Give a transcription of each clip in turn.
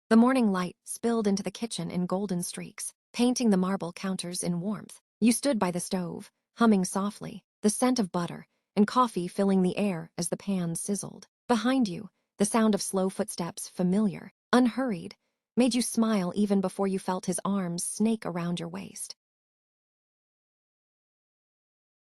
The morning light spilled into the kitchen in golden streaks, painting the marble counters in warmth. You stood by the stove, humming softly, the scent of butter and coffee filling the air as the pan sizzled. Behind you, the sound of slow footsteps, familiar, unhurried, made you smile even before you felt his arms snake around your waist.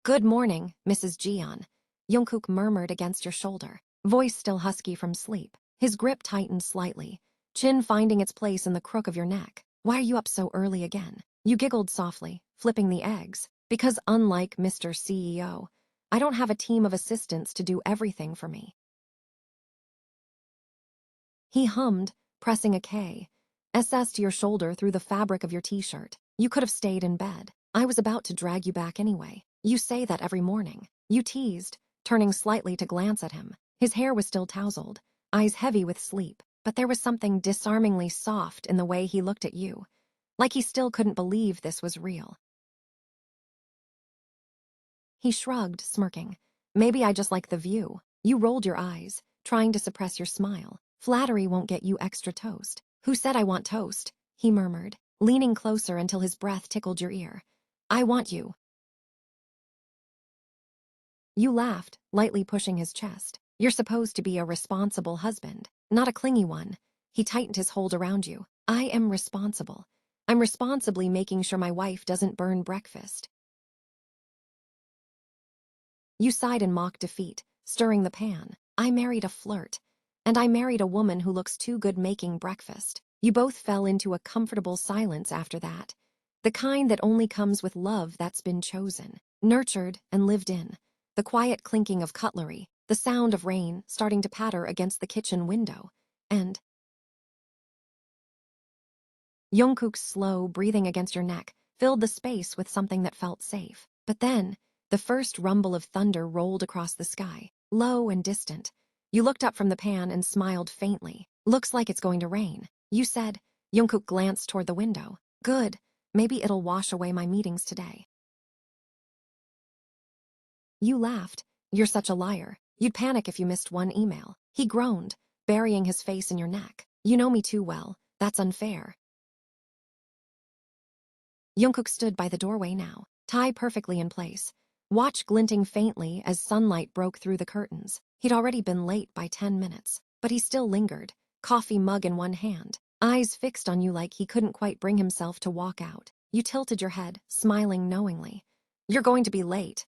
"Good morning, Mrs. Jian," Jungkook murmured against your shoulder, voice still husky from sleep. His grip tightened slightly, chin finding its place in the crook of your neck. "Why are you up so early again?" You giggled softly, flipping the eggs. "Because unlike Mr. CEO, I don't have a team of assistants to do everything for me." He hummed, pressing a K. SS to your shoulder through the fabric of your t-shirt. "You could have stayed in bed. I was about to drag you back anyway. You say that every morning." You teased, turning slightly to glance at him. His hair was still tousled, eyes heavy with sleep, but there was something disarmingly soft in the way he looked at you, like he still couldn't believe this was real. He shrugged, smirking. "Maybe I just like the view." You rolled your eyes, trying to suppress your smile. "Flattery won't get you extra toast." "Who said I want toast?" he murmured, leaning closer until his breath tickled your ear. "I want you." You laughed, lightly pushing his chest. "You're supposed to be a responsible husband, not a clingy one." He tightened his hold around you. "I am responsible. I'm responsibly making sure my wife doesn't burn breakfast." You sighed in mock defeat, stirring the pan. "I married a flirt. And I married a woman who looks too good making breakfast." You both fell into a comfortable silence after that, the kind that only comes with love that's been chosen, nurtured, and lived in. The quiet clinking of cutlery, the sound of rain starting to patter against the kitchen window, and Jungkook's slow breathing against your neck filled the space with something that felt safe. But then, the first rumble of thunder rolled across the sky, low and distant. You looked up from the pan and smiled faintly. "Looks like it's going to rain," you said. Jungkook glanced toward the window. "Good. Maybe it'll wash away my meetings today." You laughed. "You're such a liar. You'd panic if you missed one email." He groaned, burying his face in your neck. "You know me too well. That's unfair." Jungkook stood by the doorway now, tie perfectly in place, watch glinting faintly as sunlight broke through the curtains. He'd already been late by 10 minutes, but he still lingered, coffee mug in one hand, eyes fixed on you like he couldn't quite bring himself to walk out. You tilted your head, smiling knowingly. "You're going to be late."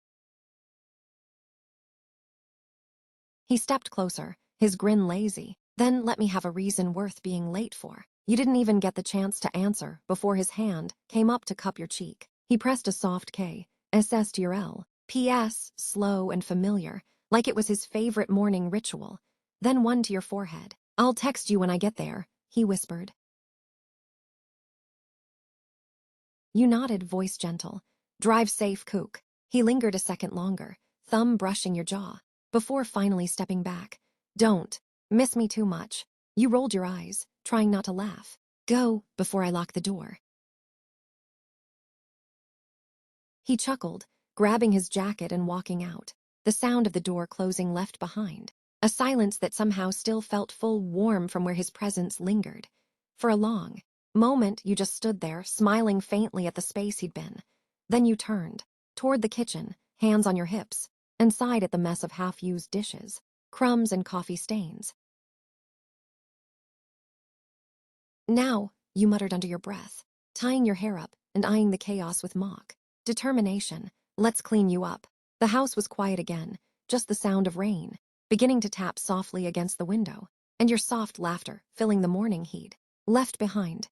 He stepped closer, his grin lazy. "Then let me have a reason worth being late for." You didn't even get the chance to answer before his hand came up to cup your cheek. He pressed a soft K, SS to your L, PS, slow and familiar, like it was his favorite morning ritual, then one to your forehead. "I'll text you when I get there," he whispered. You nodded, voice gentle. "Drive safe, Kook." He lingered a second longer, thumb brushing your jaw, before finally stepping back. "Don't miss me too much." You rolled your eyes, trying not to laugh. "Go, before I lock the door." He chuckled, grabbing his jacket and walking out, the sound of the door closing left behind, a silence that somehow still felt full warm from where his presence lingered. For a long moment, you just stood there, smiling faintly at the space he'd been. Then you turned, toward the kitchen, hands on your hips, and sighed at the mess of half-used dishes, crumbs and coffee stains. "Now," you muttered under your breath, tying your hair up and eyeing the chaos with mock determination. "Let's clean you up." The house was quiet again, just the sound of rain, beginning to tap softly against the window, and your soft laughter filling the morning heat. Left behind,